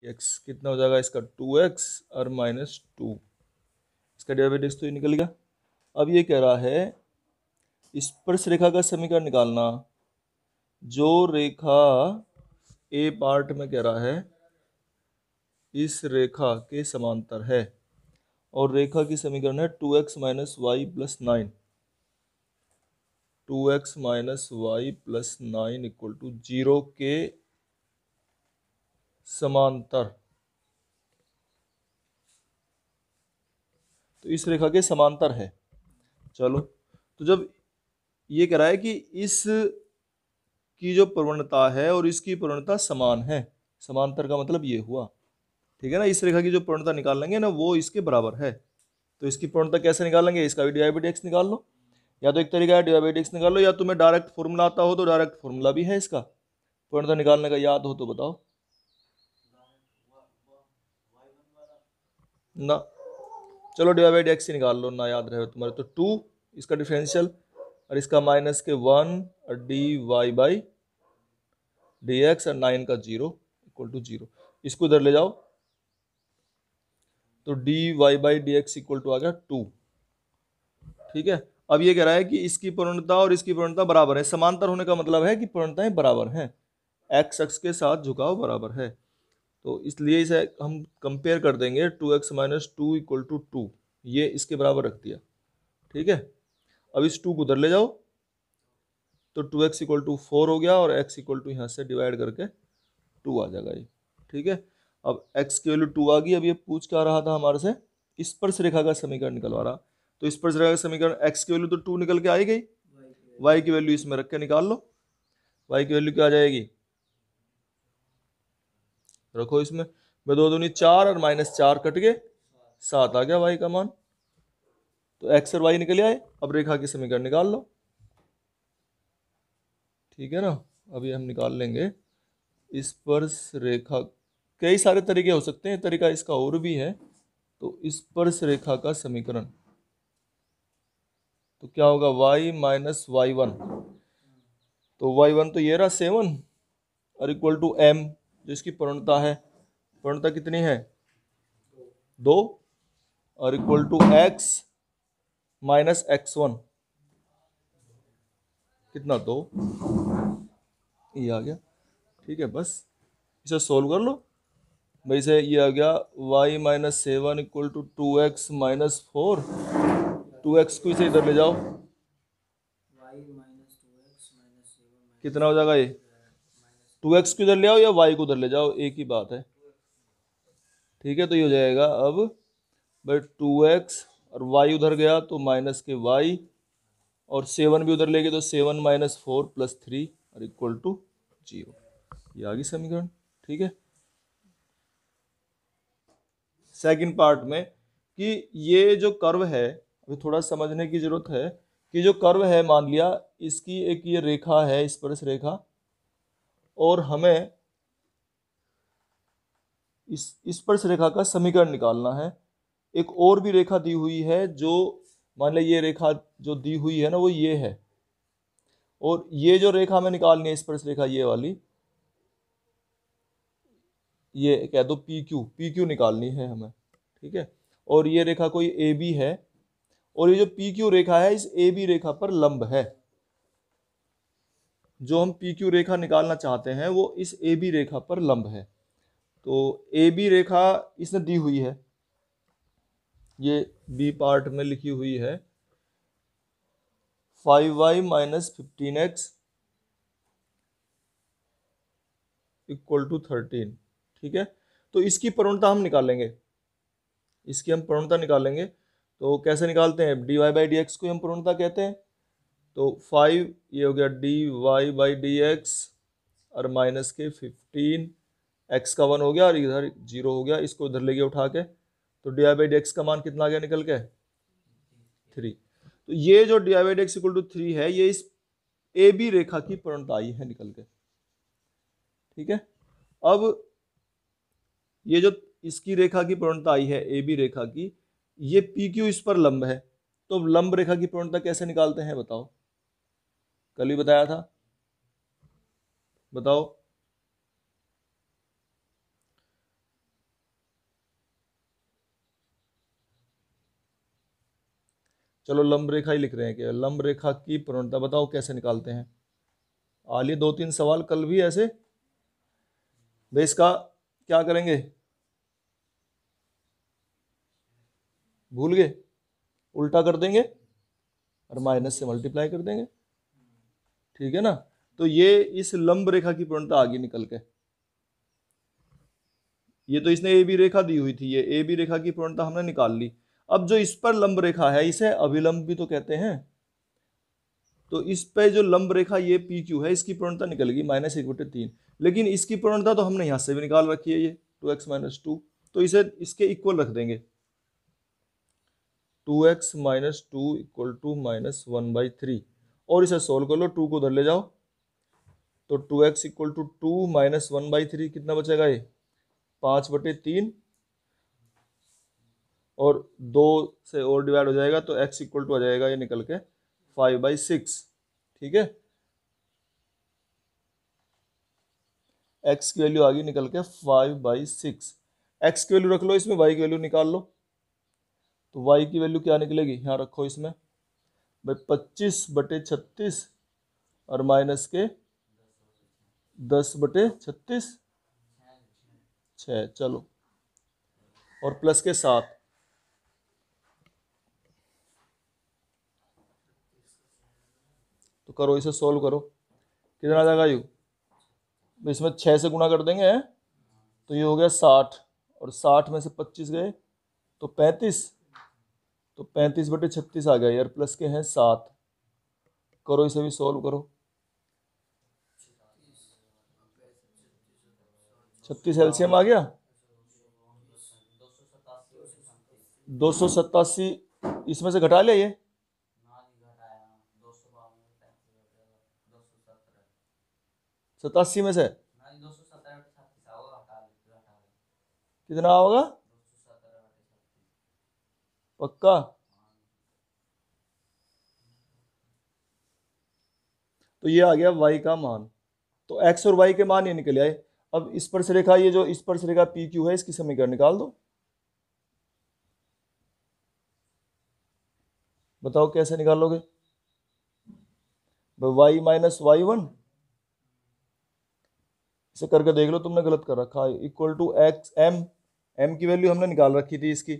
X कितना हो जाएगा इसका 2x और -2, इसका डेरिवेटिव तो ये निकल गया। अब ये कह रहा है स्पर्शरेखा का समीकरण निकालना जो रेखा ए पार्ट में कह रहा है इस रेखा के समांतर है, और रेखा की समीकरण है 2x - y + 9, 2x - y + 9 = 0 के समांतर। तो इस रेखा के समांतर है। चलो, तो जब ये कह रहा है कि इस की जो प्रवणता है और इसकी प्रवणता समान है, समांतर का मतलब ये हुआ, ठीक है ना। इस रेखा की जो प्रवणता निकाल लेंगे ना वो इसके बराबर है। तो इसकी प्रवणता कैसे निकालेंगे, इसका भी dy/dx निकाल लो, या तो एक तरीका है dy/dx निकाल लो, या तुम्हें डायरेक्ट फॉर्मूला आता हो तो डायरेक्ट फॉर्मूला भी है इसका प्रवणता निकालने का, याद हो तो बताओ ना। चलो dy/dx से निकाल लो, ना याद रहे तुम्हारे तो 2 इसका डिफरेंशियल, और इसका -1 और dy/dx और 9 का 0 = 0। इसको इधर ले जाओ तो dy/dx = आ गया 2, ठीक है। अब ये कह रहा है कि इसकी प्रवणता और इसकी प्रवणता बराबर है। समांतर होने का मतलब है कि प्रवणताएं बराबर हैं, एक्स अक्ष के साथ झुकाव बराबर है। तो इसलिए इसे हम कंपेयर कर देंगे 2x - 2 = 2, ये इसके बराबर रख दिया, ठीक है। अब इस 2 को उधर ले जाओ तो 2x = 4 हो गया, और x = यहाँ से डिवाइड करके 2 आ जाएगा ये, ठीक है। अब x की वैल्यू 2 आ गई। अब ये पूछ क्या रहा था हमारे से, स्पर्श रेखा का समीकरण निकलवा रहा। तो स्पर्श रेखा का समीकरण, x की वैल्यू तो 2 निकल के आई गई, y की वैल्यू इसमें रख के निकाल लो। y की वैल्यू क्या आ जाएगी, रखो इसमें, 2 दूनी 4 और -4 कट गए, 7 आ गया y का मान। तो x और y निकल आए। अब रेखा की समीकरण निकाल लो, ठीक है ना। अभी हम निकाल लेंगे स्पर्श रेखा। कई सारे तरीके हो सकते हैं, तरीका इसका और भी है। तो स्पर्श रेखा का समीकरण तो क्या होगा, y - y1, तो y1 तो ये रहा 7 और = m, जो इसकी प्रवणता है। प्रवणता कितनी है, 2, और x - x1 कितना, 2, ये आ गया, ठीक है। बस इसे सोल्व कर लो भाई से, ये आ गया y - 7 = 2x - 4, 2x को इसे इधर ले जाओ, कितना हो जाएगा ये, 2x को इधर ले आओ या y को उधर ले जाओ, एक ही बात है, ठीक है। तो ये हो जाएगा अब भाई 2x, और y उधर गया तो माइनस के y, और 7 भी उधर ले गए तो 7 - 4 + 3 और = 0। ये आ गई समीकरण, ठीक है। सेकंड पार्ट में कि ये जो कर्व है, अभी थोड़ा समझने की जरूरत है कि जो कर्व है, मान लिया इसकी एक ये रेखा है स्पर्श रेखा, और हमें इस स्पर्श रेखा का समीकरण निकालना है। एक और भी रेखा दी हुई है, जो मान लिया ये रेखा जो दी हुई है ना वो ये है, और ये जो रेखा हमें निकालनी है स्पर्श रेखा ये वाली, ये कह दो पी क्यू निकालनी है हमें, ठीक है। और ये रेखा कोई ए बी है, और ये जो पी क्यू रेखा है इस ए बी रेखा पर लंब है। जो हम पी क्यू रेखा निकालना चाहते हैं वो इस ए बी रेखा पर लंब है। तो ए बी रेखा इसने दी हुई है, ये बी पार्ट में लिखी हुई है 5y - 15x = 13, ठीक है। तो इसकी प्रवणता हम निकालेंगे, इसकी हम प्रवणता निकालेंगे। तो कैसे निकालते हैं, dy/dx को हम प्रवणता कहते हैं। तो 5 ये हो गया dy/dx, और माइनस के 15, x का 1 हो गया और इधर 0 हो गया, इसको इधर ले गया उठा के। तो dy/dx का मान कितना आ गया निकल के, 3। तो ये जो dy/dx = 3 है, ये इस ए बी रेखा की प्रवणता आई है निकल के, ठीक है। अब ये जो इसकी रेखा की प्रवणता आई है ए बी रेखा की, ये पी क्यू इस पर लंब है। तो लंब रेखा की प्रवणता कैसे निकालते हैं बताओ, कल ही बताया था, बताओ। चलो लंब रेखा ही लिख रहे हैं कि लंब रेखा की प्रवणता बताओ कैसे निकालते हैं। आलिए 2-3 सवाल कल भी ऐसे। भाई इसका क्या करेंगे, भूल गए? उल्टा कर देंगे और माइनस से मल्टीप्लाई कर देंगे, ठीक है ना। तो ये इस लंब रेखा की प्रवणता आ गई निकल के। ये तो इसने ए बी रेखा दी हुई थी, ये ए बी रेखा की प्रवणता हमने निकाल ली। अब जो इस पर लंब रेखा है इसे अभिलंब भी तो कहते हैं। तो इस पे जो लंब रेखा ये पी क्यू है इसकी प्रवणता निकलेगी -1/3। लेकिन इसकी प्रवणता तो हमने यहां से भी निकाल रखी है, ये 2x-2, तो इसे इसके इक्वल रख देंगे। 2x-2 इक्वल टू -1/3 और इसे सोल्व कर लो, 2 को उधर ले जाओ तो 2x इक्वल टू 2 -1/3 कितना बचेगा, ये 5/3 और 2 से और डिवाइड हो जाएगा तो x इक्वल टू आ जाएगा ये निकल के 5/6, ठीक है। x की वैल्यू आ गई निकल के 5/6। x की वैल्यू रख लो इसमें, y की वैल्यू निकाल लो। तो y की वैल्यू क्या निकलेगी, यहाँ रखो इसमें भाई 25/36 और माइनस के 10/36, 6, चलो और प्लस के 7। तो करो इसे सोल्व करो, कितना आ जाएगा यू, इसमें 6 से गुणा कर देंगे तो ये हो गया 60 और 60 में से 25 गए तो 35, तो 35/36 आ गया यार, प्लस के हैं 7। करो इसे भी सोल्व करो, 36 एलसीएम आ गया 287, इसमें से घटा लिया ये 87 में से कितना होगा, पक्का? तो ये आ गया y का मान। तो x और y के मान ये निकल आए। अब इस पर से रेखा, ये जो इस पर से रेखा पी क्यू है इसकी समीकरण निकाल दो। बताओ कैसे निकालोगे, y माइनस y1, इसे करके देख लो, तुमने गलत कर रखा है, इक्वल टू एक्स m की वैल्यू हमने निकाल रखी थी इसकी,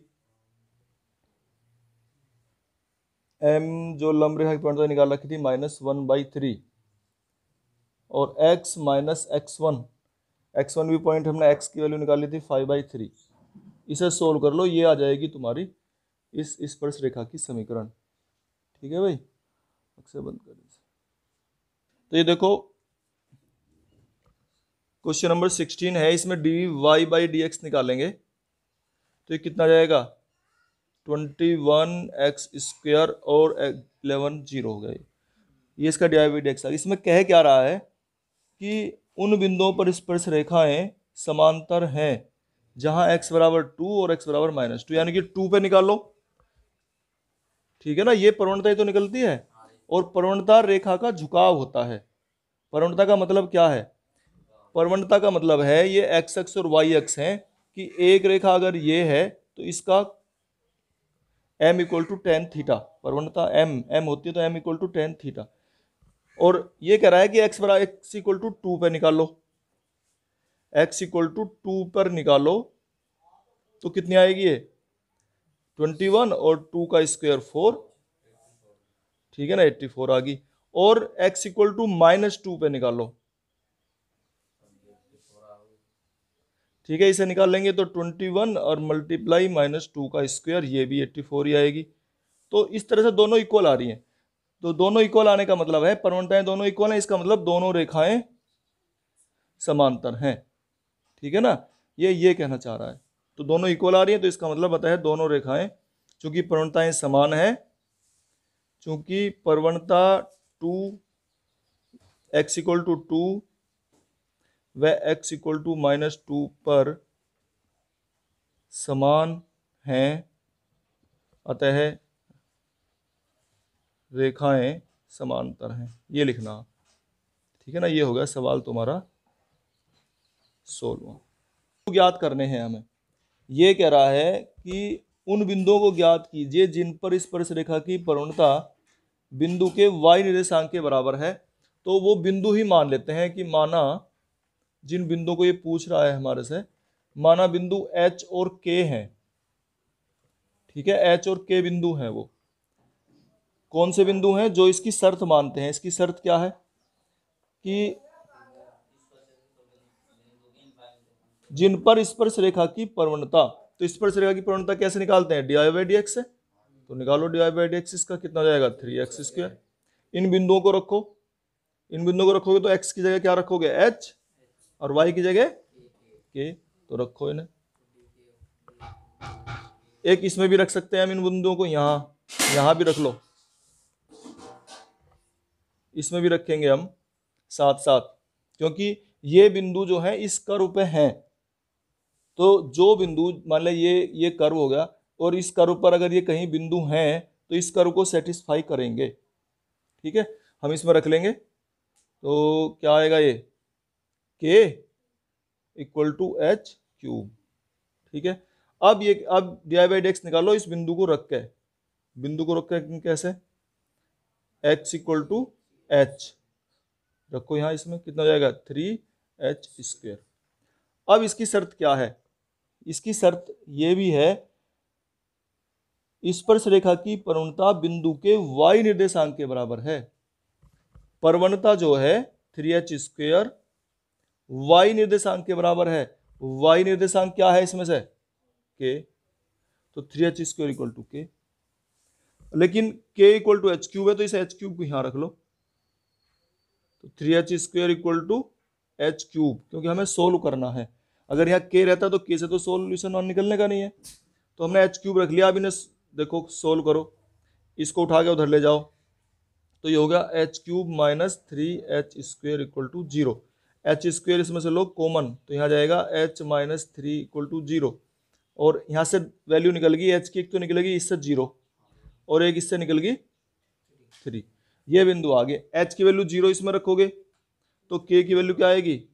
m जो लंब रेखा की प्रवणता निकाल रखी थी -1/3 और x माइनस x1 भी पॉइंट हमने x की वैल्यू निकाली थी 5/3। इसे सोल्व कर लो, ये आ जाएगी तुम्हारी इस स्पर्श रेखा की समीकरण, ठीक है भाई। अक्सर बंद कर दीजिए। तो ये देखो क्वेश्चन नंबर 16 है, इसमें dy/dx निकालेंगे तो ये कितना जाएगा 21x² और 11 जीरो हो गए, ये इसका dy/dx है। इसमें कह क्या रहा है कि उन बिंदुओं पर स्पर्श रेखाएं समांतर हैं जहां x बराबर 2 और x बराबर -2, यानी कि 2 पे निकालो, ठीक है ना। ये प्रवणता ही तो निकलती है, और प्रवणता रेखा का झुकाव होता है। प्रवणता का मतलब क्या है, प्रवणता का मतलब है ये x अक्ष और y अक्ष है कि एक रेखा अगर ये है तो इसका m equal to tan theta, प्रवणता m होती है तो m equal to tan theta. और ये कह रहा है कि x इक्वल टू 2 पे निकालो, x इक्वल टू 2 पर निकालो तो कितनी आएगी ये 21 और 2 का स्क्वायर 4, ठीक है ना, 84 आ गई। और x इक्वल टू -2 पे निकालो, ठीक है, इसे निकाल लेंगे तो 21 और मल्टीप्लाई -2 का स्क्वायर, ये भी 84 ही आएगी। तो इस तरह से दोनों इक्वल आ रही हैं। तो दोनों इक्वल आने का मतलब है प्रवणताएं दोनों इक्वल हैं, इसका मतलब दोनों रेखाएं समांतर हैं, ठीक है ना, ये कहना चाह रहा है। तो दोनों इक्वल आ रही हैं तो इसका मतलब बताया दोनों रेखाएं, चूंकि प्रवणताएं समान है, चूंकि प्रवणता 2x इक्वल टू 2 व x इक्वल टू -2 पर समान हैं, अतः रेखाएं समांतर हैं, ये लिखना, ठीक है ना। ये हो गया सवाल तुम्हारा 16वां। ज्ञात करने हैं हमें। ये कह रहा है कि उन बिंदुओं को ज्ञात कीजिए जिन पर स्पर्शरेखा की प्रवणता बिंदु के y निर्देशांक के बराबर है। तो वो बिंदु ही मान लेते हैं कि माना जिन बिंदुओं को ये पूछ रहा है हमारे से, माना बिंदु H और K हैं, ठीक है, H और K बिंदु हैं। वो कौन से बिंदु हैं? जो इसकी शर्त मानते हैं। इसकी शर्त क्या है कि जिन पर स्पर्श रेखा की प्रवणता, तो स्पर्श रेखा की प्रवणता कैसे निकालते हैं? dy/dx से। तो निकालो dy/dx, इसका कितना हो जाएगा? 3x²। इन बिंदुओं को रखो, इन बिंदुओं को रखोगे तो x की जगह क्या रखोगे? h, और y की जगह k। तो रखो इन्हें। एक इसमें भी रख सकते हैं हम इन बिंदुओं को, यहां भी रख लो, इसमें भी रखेंगे हम साथ साथ, क्योंकि ये बिंदु जो है इस कर्व पे हैं। तो जो बिंदु मान लें ये कर्व हो गया, और इस कर्व पर अगर ये कहीं बिंदु हैं तो इस कर्व को सेटिस्फाई करेंगे, ठीक है। हम इसमें रख लेंगे, तो क्या आएगा? ये k = h³, ठीक है। अब dy/dx निकालो इस बिंदु को रख के, कैसे? x = h रखो यहां, इसमें कितना हो जाएगा? 3h²। अब इसकी शर्त क्या है? इसकी शर्त ये भी है, स्पर्श रेखा की प्रवणता बिंदु के y निर्देशांक के बराबर है। प्रवणता जो है 3h² y निर्देशांक के बराबर है। y निर्देशांक क्या है इसमें से? k। तो 3h² = k। लेकिन k = h³ है, तो इस h³ को यहां रख लो। तो 3h² = h³, क्योंकि हमें सोल्व करना है। अगर यहाँ k रहता तो k से तो सोल्यूशन निकलने का नहीं है, तो हमने h³ रख लिया। अब इन्हें देखो सोल्व करो, इसको उठा के उधर ले जाओ, तो ये हो गया h³ - 3h² = 0। h² इसमें से लो कॉमन, तो यहाँ जाएगा h - 3 = 0, और यहाँ से वैल्यू निकल गई h की, एक तो निकलेगी इससे 0 और एक इससे निकल गई 3। ये बिंदु आ गए। h की वैल्यू 0 इसमें रखोगे तो k की वैल्यू क्या आएगी?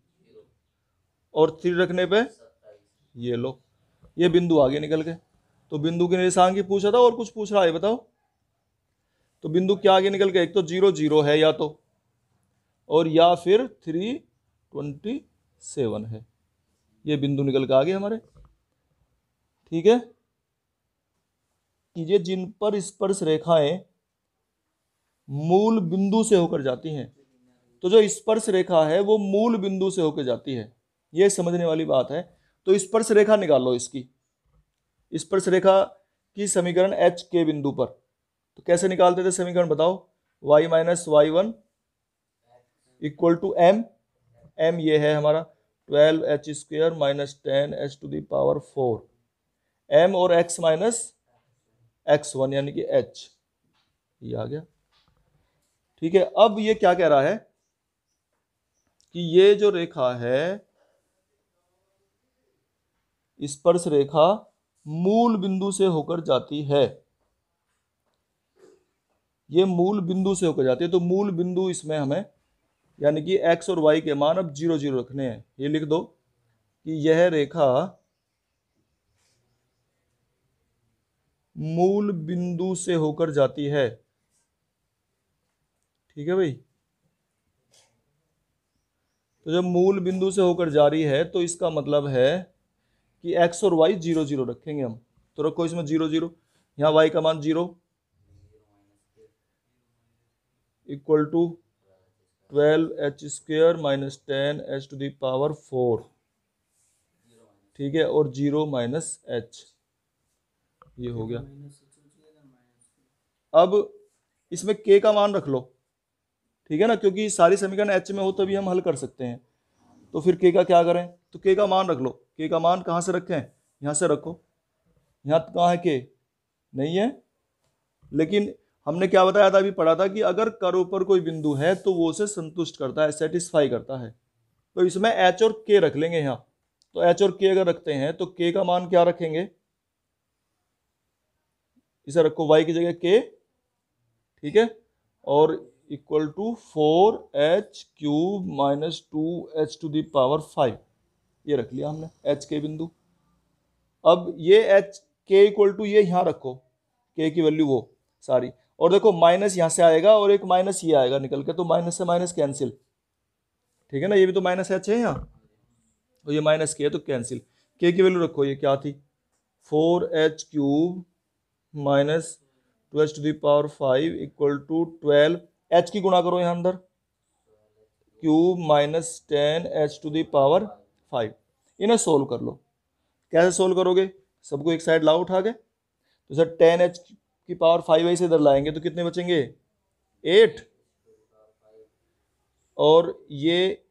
और 3 रखने पे ये लो, ये बिंदु आगे निकल गए। तो बिंदु के निर्देशांक ही पूछा था, और कुछ पूछ रहा है बताओ? तो बिंदु क्या आगे निकल गए? एक तो 0 0 है या तो, और या फिर 327 है। ये बिंदु निकल के आगे हमारे, ठीक है। कीजिए जिन पर स्पर्श रेखाएं मूल बिंदु से होकर जाती हैं। तो जो स्पर्श रेखा है वो मूल बिंदु से होकर जाती है, ये समझने वाली बात है। तो स्पर्श रेखा निकालो, इसकी स्पर्श रेखा की समीकरण h के बिंदु पर। तो कैसे निकालते थे समीकरण बताओ? y - y1 = m ये है हमारा 12h² - 10h⁴, m और x - x1 यानी कि h, ये आ गया, ठीक है। अब ये क्या कह रहा है कि ये जो रेखा है, स्पर्श रेखा मूल बिंदु से होकर जाती है। ये मूल बिंदु से होकर जाती है, तो मूल बिंदु इसमें हमें यानी कि x और y के मान अब 0 0 रखने हैं। ये लिख दो कि यह रेखा मूल बिंदु से होकर जाती है, ठीक है भाई। तो जब मूल बिंदु से होकर जा रही है तो इसका मतलब है कि x और y 0 0 रखेंगे हम। तो रखो इसमें 0 0, यहाँ y का मान 0 = 12h² - 10h⁴, ठीक है, और 0 - h, ये हो गया। अब इसमें k का मान रख लो, ठीक है ना, क्योंकि सारी समीकरण h में हो तभी हम हल कर सकते हैं। तो फिर k का क्या करें? तो k का मान रख लो। k का मान कहाँ से रखें? यहाँ से रखो। यहाँ कहाँ है k? नहीं है। लेकिन हमने क्या बताया था, अभी पढ़ा था कि अगर कर्व पर कोई बिंदु है तो वो उसे संतुष्ट करता है, सेटिस्फाई करता है। तो इसमें h और k रख लेंगे यहाँ। तो h और k अगर रखते हैं तो k का मान क्या रखेंगे? इसे रखो y की जगह k, ठीक है, और = 4h³ - 2h⁵, ये रख लिया हमने h के बिंदु। अब ये h के इक्वल टू ये यहाँ रखो, के की वैल्यू वो सारी, और देखो माइनस यहाँ से आएगा और एक माइनस ये आएगा निकल के, तो माइनस से माइनस कैंसिल, ठीक है ना, ये भी तो माइनस एच है यहाँ, तो ये माइनस के है तो कैंसिल। के की वैल्यू रखो, ये क्या थी, 4h³ minus 2h⁵ equal to 12, H की गुणा करो यहाँ अंदर, क्यूब माइनस 10h⁵, इन्हें सोल्व कर लो। कैसे सोल्व करोगे, सबको एक साइड लाओ उठा के, तो सर 10h⁵ ऐसे इधर लाएंगे तो कितने बचेंगे 8, और ये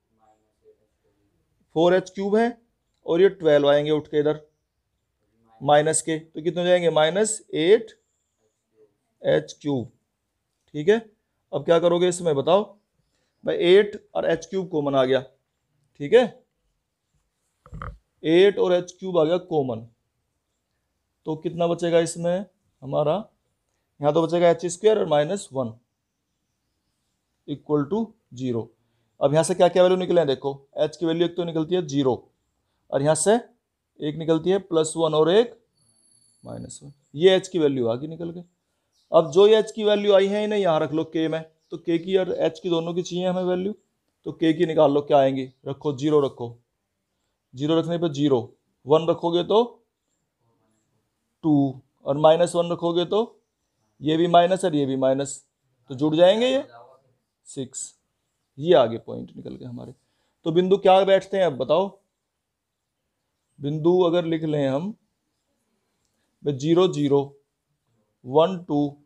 4h³ है और ये 12 आएंगे उठ के इधर माइनस के, तो कितने हो जाएंगे -8h³, ठीक है। अब क्या करोगे इसमें बताओ भाई, 8 और h³ कॉमन आ गया, ठीक है, 8 और h³ आ गया कॉमन, तो कितना बचेगा इसमें हमारा, यहाँ तो बचेगा h² और -1 इक्वल टू 0। अब यहाँ से क्या क्या वैल्यू निकले हैं देखो, h की वैल्यू एक तो निकलती है 0, और यहाँ से एक निकलती है +1 और एक -1, ये h की वैल्यू आ गई निकल के। अब जो ये h की वैल्यू आई है इन्हें यहाँ रख लो k में, तो k की और h की दोनों की चाहिए हमें वैल्यू, तो k की निकाल लो क्या आएंगी, रखो 0 रखो, 0 रखने पर 0, 1 रखोगे तो 2, और -1 रखोगे तो ये भी माइनस और ये भी माइनस, तो जुड़ जाएंगे ये 6, ये आगे पॉइंट निकल के हमारे। तो बिंदु क्या बैठते हैं अब बताओ, बिंदु अगर लिख लें हम 0 0 1 2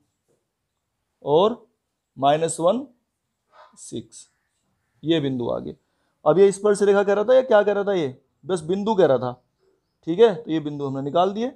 और -1 6, ये बिंदु आगे। अब ये स्पर्श रेखा कह रहा था या क्या कह रहा था, ये बस बिंदु कह रहा था, ठीक है, तो ये बिंदु हमने निकाल दिए।